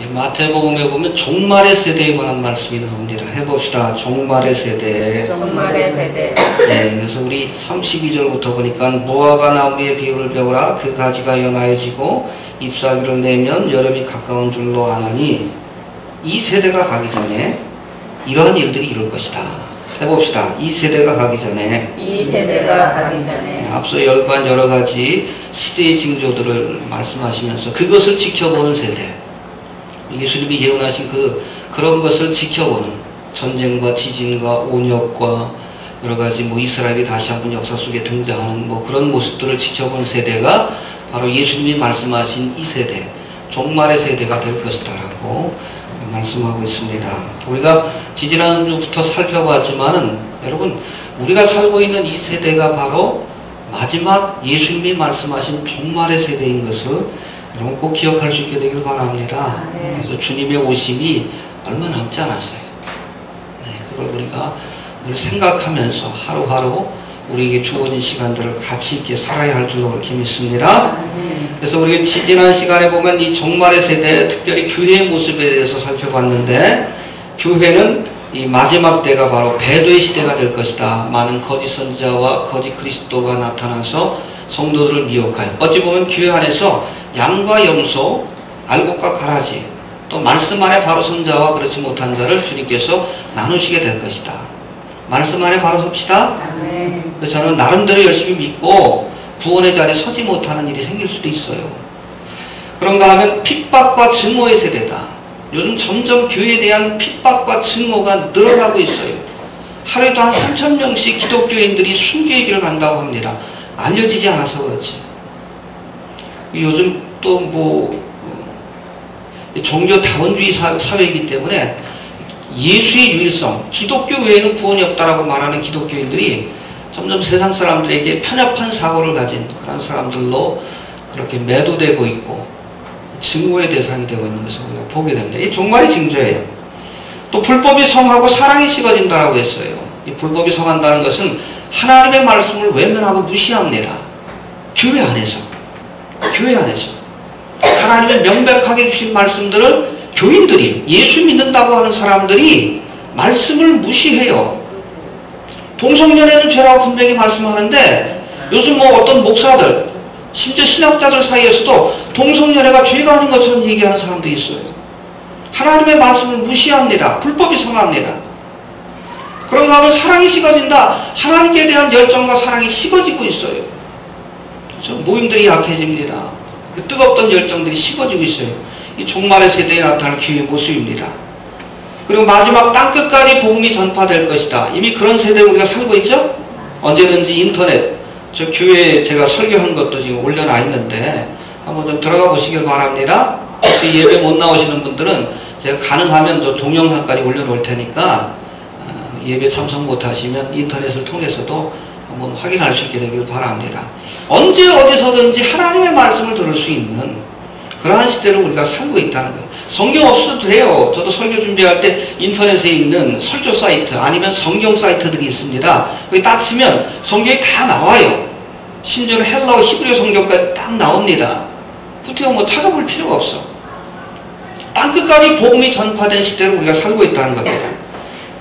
마태복음에 보면 종말의 세대에 관한 말씀이 나옵니다. 해봅시다. 종말의 세대. 종말의 세대. 네, 그래서 우리 32절부터 보니까 무화과 나무의 비유를 배우라. 그 가지가 연하여지고 잎사귀를 내면 여름이 가까운 줄로 아나니 이 세대가 가기 전에 이러한 일들이 이룰 것이다. 해봅시다. 이 세대가 가기 전에. 이 세대가 가기 전에. 앞서 열관 여러 가지 시대의 징조들을 말씀하시면서 그것을 지켜보는 세대. 예수님이 예언하신 그런 것을 지켜보는 전쟁과 지진과 온역과 여러 가지 이스라엘이 다시 한번 역사 속에 등장하는 그런 모습들을 지켜본 세대가 바로 예수님이 말씀하신 이 세대, 종말의 세대가 될 것이다라고 말씀하고 있습니다. 우리가 지지난주부터 살펴봤지만은 여러분 우리가 살고 있는 이 세대가 바로 마지막 예수님이 말씀하신 종말의 세대인 것을 여러분 꼭 기억할 수 있게 되길 바랍니다. 그래서 주님의 오심이 얼마 남지 않았어요. 네, 그걸 우리가 늘 생각하면서 하루하루 우리에게 주어진 시간들을 가치 있게 살아야 할 줄로 그렇게 믿습니다. 그래서 우리가 지난 시간에 보면 이 종말의 세대, 특별히 교회의 모습에 대해서 살펴봤는데 교회는 이 마지막 때가 바로 배도의 시대가 될 것이다. 많은 거짓 선지자와 거짓 그리스도가 나타나서 성도들을 미혹하여 어찌 보면 교회 안에서 양과 염소, 알곡과 가라지, 또 말씀 안에 바로 선자와 그렇지 못한 자를 주님께서 나누시게 될 것이다. 말씀 안에 바로 섭시다. 그래서 저는 나름대로 열심히 믿고 구원의 자리에 서지 못하는 일이 생길 수도 있어요. 그런가 하면 핍박과 증오의 세대다. 요즘 점점 교회에 대한 핍박과 증오가 늘어나고 있어요. 하루에도 한 3,000명씩 기독교인들이 순교의 간다고 합니다. 알려지지 않아서 그렇지. 요즘 또 종교 다원주의 사회이기 때문에 예수의 유일성, 기독교 외에는 구원이 없다라고 말하는 기독교인들이 점점 세상 사람들에게 편협한 사고를 가진 그런 사람들로 그렇게 매도되고 있고 증오의 대상이 되고 있는 것을 우리가 보게 됩니다. 이 종말의 징조예요. 또 불법이 성하고 사랑이 식어진다라고 했어요. 이 불법이 성한다는 것은 하나님의 말씀을 외면하고 무시합니다. 교회 안에서 하나님의 명백하게 주신 말씀들을 교인들이 예수 믿는다고 하는 사람들이 말씀을 무시해요. 동성연애는 죄라고 분명히 말씀하는데 요즘 어떤 목사들 심지어 신학자들 사이에서도 동성연애가 죄가 아닌 것처럼 얘기하는 사람도 있어요. 하나님의 말씀을 무시합니다. 불법이 성합니다. 그런가 하면 사랑이 식어진다. 하나님께 대한 열정과 사랑이 식어지고 있어요. 모임들이 약해집니다. 그 뜨겁던 열정들이 식어지고 있어요. 이 종말의 세대에 나타날 교회의 모습입니다. 그리고 마지막 땅끝까지 복음이 전파될 것이다. 이미 그런 세대에 우리가 살고 있죠? 언제든지 인터넷, 저 교회에 제가 설교한 것도 지금 올려놔 있는데 한번 좀 들어가 보시길 바랍니다. 혹시 예배 못 나오시는 분들은 제가 가능하면 저 동영상까지 올려놓을 테니까 예배 참석 못하시면 인터넷을 통해서도 한번 확인할 수 있게 되길 바랍니다. 언제 어디서든지 하나님의 말씀을 들을 수 있는 그러한 시대를 우리가 살고 있다는 거예요. 성경 없어도 돼요. 저도 설교 준비할 때 인터넷에 있는 설교 사이트 아니면 성경 사이트들이 있습니다. 거기 딱 치면 성경이 다 나와요. 심지어는 헬라어 히브리어 성경까지 딱 나옵니다. 구태여 찾아볼 필요가 없어. 땅끝까지 복음이 전파된 시대를 우리가 살고 있다는 겁니다.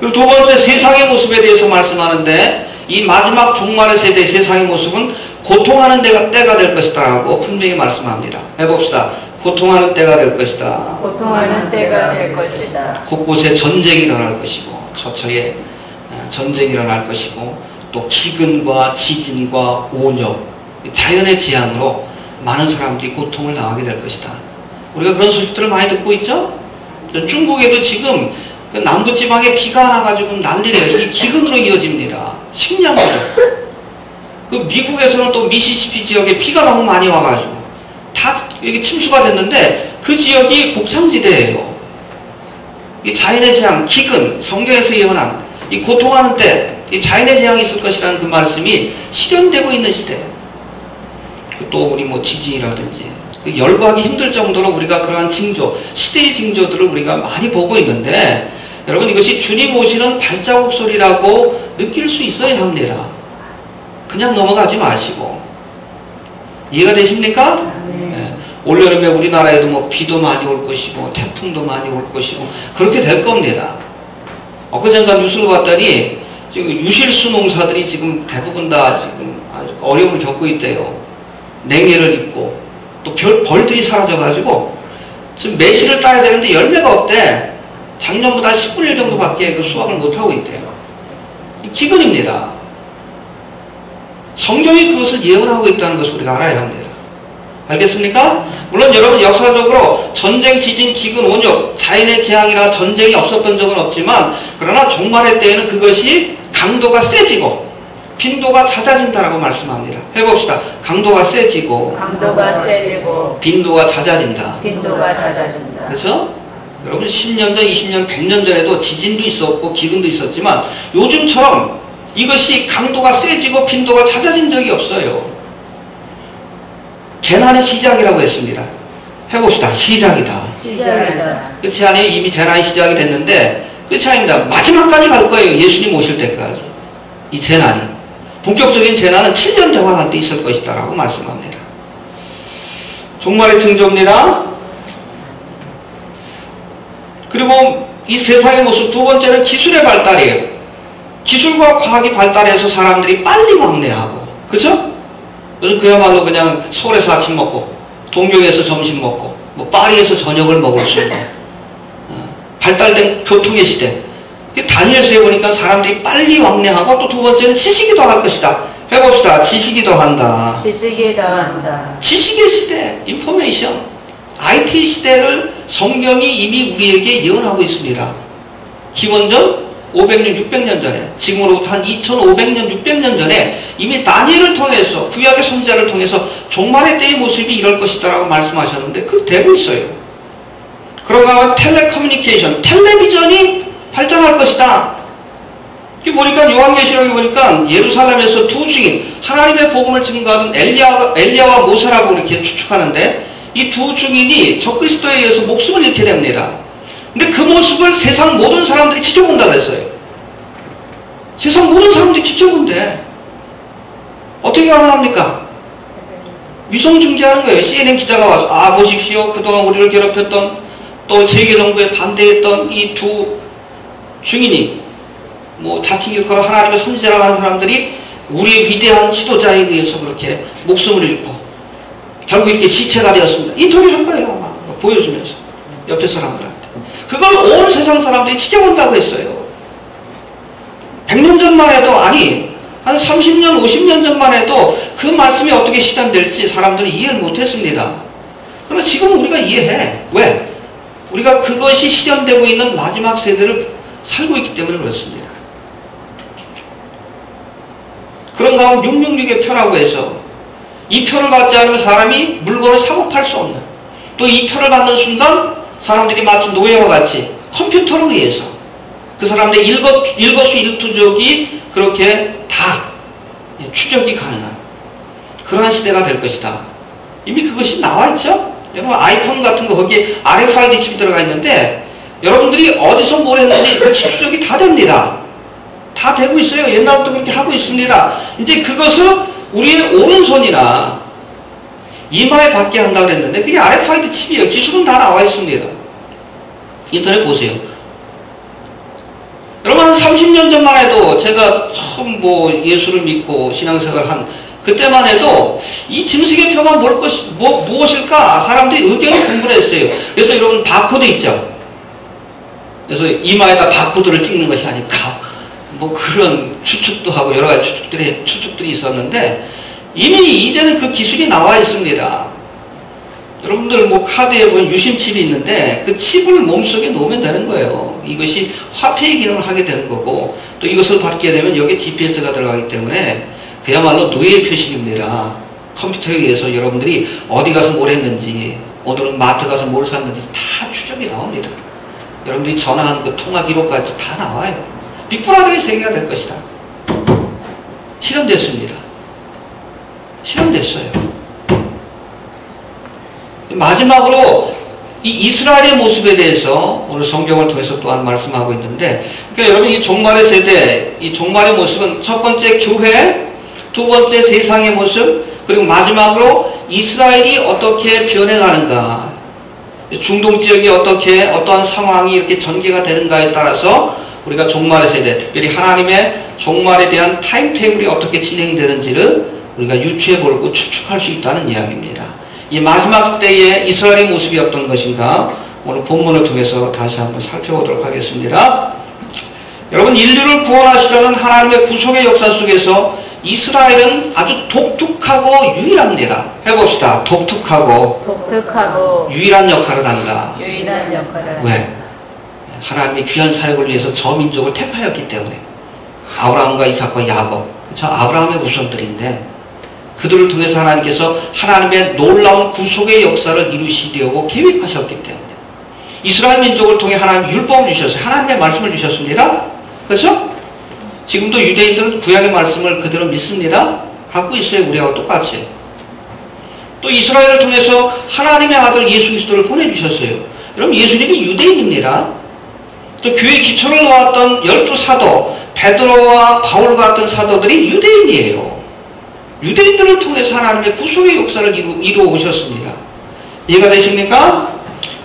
그리고 두 번째 세상의 모습에 대해서 말씀하는데 이 마지막 종말의 세대의 세상의 모습은 고통하는 때가 될 것이다 라고 분명히 말씀합니다. 해봅시다. 고통하는 때가 될 것이다. 고통하는 때가 될 것이다. 곳곳에 전쟁이 일어날 것이고 처처에 전쟁이 일어날 것이고 또 기근과 지진과 온역 자연의 재앙으로 많은 사람들이 고통을 당하게 될 것이다. 우리가 그런 소식들을 많이 듣고 있죠? 중국에도 지금 그 남부지방에 비가 안 와가지고 난리래요. 이 기근으로 이어집니다. 식량으로. 그 미국에서는 또 미시시피 지역에 비가 너무 많이 와가지고 다 여기 침수가 됐는데 그 지역이 곡창지대예요. 이 자연의 재앙, 기근, 성경에서 예언한 이 고통하는 때 이 자연의 재앙이 있을 것이라는 그 말씀이 실현되고 있는 시대. 또 우리 지진이라든지 열거하기 힘들 정도로 우리가 그러한 징조, 시대의 징조들을 우리가 많이 보고 있는데 여러분 이것이 주님 오시는 발자국 소리라고 느낄 수 있어야 합니다. 그냥 넘어가지 마시고 이해가 되십니까? 네. 올여름에 우리나라에도 뭐 비도 많이 올 것이고 태풍도 많이 올 것이고 그렇게 될 겁니다. 엊그젠가 뉴스를 봤더니 지금 유실수 농사들이 지금 대부분 다 지금 아주 어려움을 겪고 있대요. 냉해를 입고 또 벌들이 사라져가지고 지금 매실을 따야 되는데 열매가 없대. 작년보다 10분의 1 정도밖에 그 수확을 못하고 있대요. 기근입니다. 성경이 그것을 예언하고 있다는 것을 우리가 알아야 합니다. 알겠습니까? 물론 여러분 역사적으로 전쟁, 지진, 기근, 온역, 자연의 재앙이나 전쟁이 없었던 적은 없지만 그러나 종말의 때에는 그것이 강도가 세지고 빈도가 잦아진다라고 말씀합니다. 해봅시다. 강도가 세지고 빈도가 잦아진다. 그래서 여러분 10년 전, 20년, 100년 전에도 지진도 있었고 기근도 있었지만 요즘처럼 이것이 강도가 세지고 빈도가 잦아진 적이 없어요. 재난의 시작이라고 했습니다. 해봅시다. 시작이다. 끝이 아니에요. 이미 재난이 시작이 됐는데 끝이 아닙니다. 마지막까지 갈 거예요. 예수님 오실 때까지. 이 재난이. 본격적인 재난은 7년 대화할 때 있을 것이다 라고 말씀합니다. 종말의 징조입니다. 그리고 이 세상의 모습 두 번째는 기술의 발달이에요. 기술과 과학이 발달해서 사람들이 빨리 왕래하고 그죠? 그야말로 그냥 서울에서 아침 먹고 동경에서 점심 먹고 뭐 파리에서 저녁을 먹을 수 있는 발달된 교통의 시대. 다니엘서에 보니까 사람들이 빨리 왕래하고 또 두 번째는 지식이 더할 것이다. 해봅시다. 지식이 더한다. 지식의 시대, 인포메이션, IT 시대를 성경이 이미 우리에게 예언하고 있습니다. 기원전 500년, 600년 전에, 지금으로부터 한 2500년, 600년 전에 이미 다니엘을 통해서, 구약의 선지자를 통해서 종말의 때의 모습이 이럴 것이다 라고 말씀하셨는데 그 되고 있어요. 그런가 하면 텔레커뮤니케이션, 텔레비전이 발전할 것이다. 이게 보니까 요한계시록에 보니까 예루살렘에서 두 증인, 하나님의 복음을 증거하는 엘리야와 모세라고 이렇게 추측하는데 이 두 증인이 적그리스도에 의해서 목숨을 잃게 됩니다. 근데 그 모습을 세상 모든 사람들이 지켜본다고 했어요. 세상 모든 사람들이 지켜본대. 어떻게 가능합니까? 위성 중계하는 거예요. CNN 기자가 와서 아 보십시오. 그동안 우리를 괴롭혔던 또 세계정부에 반대했던 이 두 증인이 뭐 자칭 일컬어 하나님의 선지자라고 하는 사람들이 우리의 위대한 지도자에 의해서 그렇게 목숨을 잃고 결국 이렇게 시체가 되었습니다. 인터뷰 한 거예요. 아마 보여주면서 옆에 사람들한테. 그걸 온 세상 사람들이 지켜본다고 했어요. 100년 전만 해도 아니 한 30년 50년 전만 해도 그 말씀이 어떻게 실현될지 사람들은 이해를 못했습니다. 그러나 지금 우리가 이해해. 왜? 우리가 그것이 실현되고 있는 마지막 세대를 살고 있기 때문에 그렇습니다. 그런 가운데 666의 표라고 해서 이 표를 받지 않으면 사람이 물건을 사고 팔 수 없는, 또 이 표를 받는 순간 사람들이 마치 노예와 같이 컴퓨터로 의해서 그 사람들의 일거수일투족이 그렇게 다 추적이 가능한 그러한 시대가 될 것이다. 이미 그것이 나와 있죠? 여러분 아이폰 같은 거 거기에 RFID 칩이 들어가 있는데 여러분들이 어디서 뭘 했는지 그 칩 추적이 다 됩니다. 다 되고 있어요. 옛날부터 그렇게 하고 있습니다. 이제 그것을 우리의 오른손이나 이마에 받게 한다고 그랬는데 그게 RFID 칩이에요. 기술은 다 나와 있습니다. 인터넷 보세요. 여러분 한 30년 전만 해도 제가 처음 뭐 예수를 믿고 신앙생활을 한 그때만 해도 이 짐승의 표가 무엇일까 사람들이 의견을 공부를 했어요. 그래서 여러분 바코드 있죠. 그래서 이마에다 바코드를 찍는 것이 아닐까 뭐 그런 추측도 하고 여러 가지 추측들이 있었는데 이미 이제는 그 기술이 나와 있습니다. 여러분들 뭐 카드에 보면 유심칩이 있는데 그 칩을 몸속에 놓으면 되는 거예요. 이것이 화폐의 기능을 하게 되는 거고 또 이것을 받게 되면 여기에 GPS가 들어가기 때문에 그야말로 노예 표식입니다. 컴퓨터에 의해서 여러분들이 어디 가서 뭘 했는지 오늘은 마트 가서 뭘 샀는지 다 추적이 나옵니다. 여러분들이 전화한 그 통화 기록까지 다 나와요. 빅브라더의 세계가 될 것이다. 실현됐습니다. 실현됐어요. 마지막으로 이 이스라엘의 모습에 대해서 오늘 성경을 통해서 또한 말씀하고 있는데 그러니까 여러분 이 종말의 세대, 이 종말의 모습은 첫 번째 교회, 두 번째 세상의 모습, 그리고 마지막으로 이스라엘이 어떻게 변해가는가, 중동 지역이 어떻게 어떠한 상황이 이렇게 전개가 되는가에 따라서 우리가 종말의 세대, 특별히 하나님의 종말에 대한 타임테이블이 어떻게 진행되는지를 우리가 유추해보고 추측할 수 있다는 이야기입니다. 이 마지막 때의 이스라엘의 모습이 어떤 것인가 오늘 본문을 통해서 다시 한번 살펴보도록 하겠습니다. 여러분, 인류를 구원하시려는 하나님의 구속의 역사 속에서 이스라엘은 아주 독특하고 유일합니다. 해봅시다. 독특하고 유일한 역할을 한다. 역할을. 왜? 하나님의 귀한 사역을 위해서 저 민족을 택하였기 때문에. 아브라함과 이삭과 야곱, 저 아브라함의 후손들인데 그들을 통해서 하나님께서 하나님의 놀라운 구속의 역사를 이루시려고 계획하셨기 때문에 이스라엘 민족을 통해 하나님 율법을 주셨어요. 하나님의 말씀을 주셨습니다. 그렇죠? 지금도 유대인들은 구약의 말씀을 그대로 믿습니다. 갖고 있어요. 우리하고 똑같이. 또 이스라엘을 통해서 하나님의 아들 예수 그리스도를 보내주셨어요. 여러분, 예수님이 유대인입니다. 또 교회 기초를 놓았던 12사도 베드로와 바울 같은 사도들이 유대인이에요. 유대인들을 통해서 하나님의 구속의 역사를 이루어 오셨습니다. 이해가 되십니까?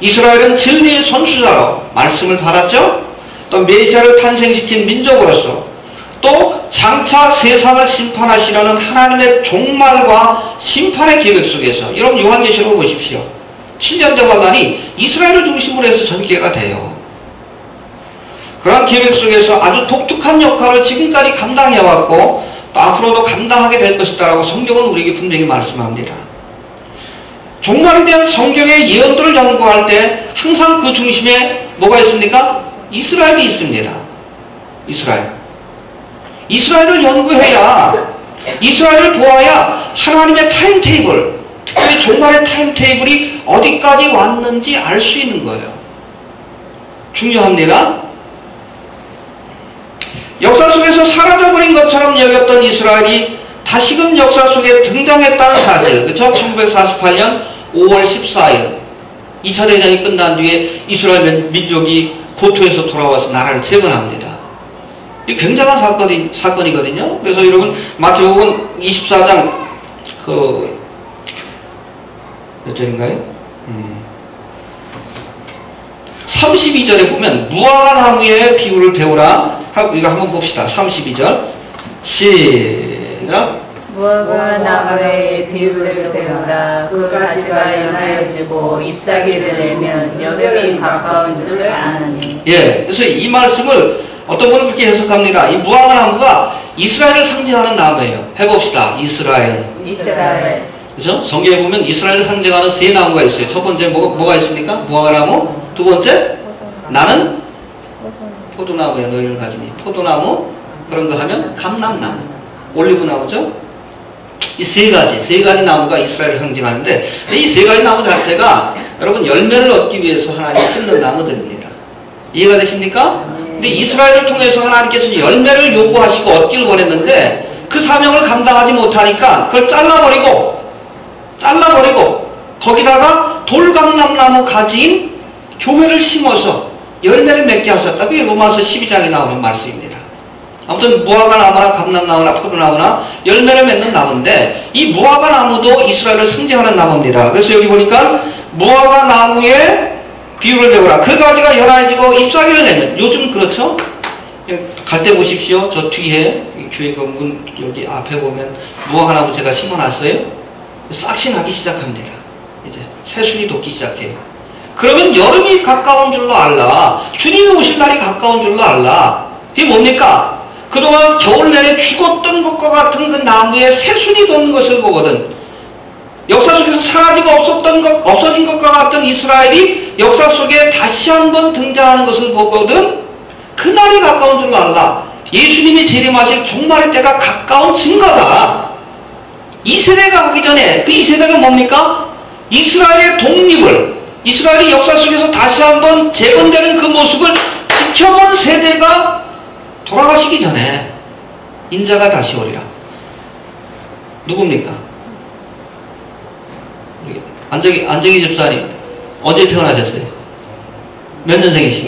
이스라엘은 진리의 선수자로 말씀을 받았죠. 또 메시아를 탄생시킨 민족으로서 또 장차 세상을 심판하시려는 하나님의 종말과 심판의 계획 속에서, 여러분 요한계시록 보십시오. 7년 대환란이 이스라엘을 중심으로 해서 전개가 돼요. 그러한 계획 속에서 아주 독특한 역할을 지금까지 감당해왔고 또 앞으로도 감당하게 될 것이다라고 성경은 우리에게 분명히 말씀합니다. 종말에 대한 성경의 예언들을 연구할 때 항상 그 중심에 뭐가 있습니까? 이스라엘이 있습니다. 이스라엘을 연구해야, 이스라엘을 보아야 하나님의 타임테이블, 특별히 종말의 타임테이블이 어디까지 왔는지 알 수 있는 거예요. 중요합니다. 역사 속에서 사라져버린 것처럼 여겼던 이스라엘이 다시금 역사 속에 등장했다는 사실, 그렇죠? 1948년 5월 14일 2차 대전이 끝난 뒤에 이스라엘 민족이 고토에서 돌아와서 나라를 재건합니다. 이 굉장한 사건이거든요. 그래서 여러분 마태복음 24장 몇 절인가요? 32절에 보면 무화과 나무의 비유를 배우라. 이거 한번 봅시다. 32절 시작. 무화과 나무의 비유를 배우라. 그 가지가 연하여지고 잎사귀를 내면 여름이 가까운 줄을 아느니. 예, 그래서 이 말씀을 어떤 분은 그렇게 해석합니다. 이 무화과 나무가 이스라엘을 상징하는 나무예요. 해봅시다. 이스라엘. 그죠? 성경에 보면 이스라엘을 상징하는 세 나무가 있어요. 첫 번째 뭐가 있습니까? 무화과 나무. 두 번째 나는 포도나무야. 너희를 가지니. 포도나무. 그런 거 하면 감람나무. 올리브나무죠? 이 세 가지 나무가 이스라엘을 상징하는데 이 세 가지 나무 자체가 여러분 열매를 얻기 위해서 하나님이 심는 나무들입니다. 이해가 되십니까? 근데 이스라엘을 통해서 하나님께서 열매를 요구하시고 얻기를 원했는데 그 사명을 감당하지 못하니까 그걸 잘라버리고 거기다가 돌감람나무 가지인 교회를 심어서 열매를 맺게 하셨다. 그게 로마서 12장에 나오는 말씀입니다. 아무튼 무화과 나무나 감람나무나 포도나무나 열매를 맺는 나무인데 이 무화과 나무도 이스라엘을 상징하는 나무입니다. 그래서 여기 보니까 무화과 나무에 비유를 배우라. 그 가지가 연하여지고 잎사귀를 내면, 요즘 그렇죠? 갈 때 보십시오. 저 뒤에 교회 문 여기 앞에 보면 무화과 나무 제가 심어놨어요. 싹이 나기 시작합니다. 이제 새순이 돋기 시작해요. 그러면 여름이 가까운 줄로 알라. 주님이 오실 날이 가까운 줄로 알라. 이게 뭡니까? 그동안 겨울 내내 죽었던 것과 같은 그 나무에 새순이 돋는 것을 보거든. 역사 속에서 사라지고 없어진 것과 같은 이스라엘이 역사 속에 다시 한번 등장하는 것을 보거든. 그날이 가까운 줄로 알라. 예수님이 재림하실 종말의 때가 가까운 증거다. 이 세대가 오기 전에 그 이 세대가 뭡니까? 이스라엘의 독립을, 이스라엘이 역사 속에서 다시 한번 재건되는 그 모습을 지켜본 세대가 돌아가시기 전에 인자가 다시 오리라. 누굽니까? 안정희 집사님 언제 태어나셨어요? 몇 년생이십니까?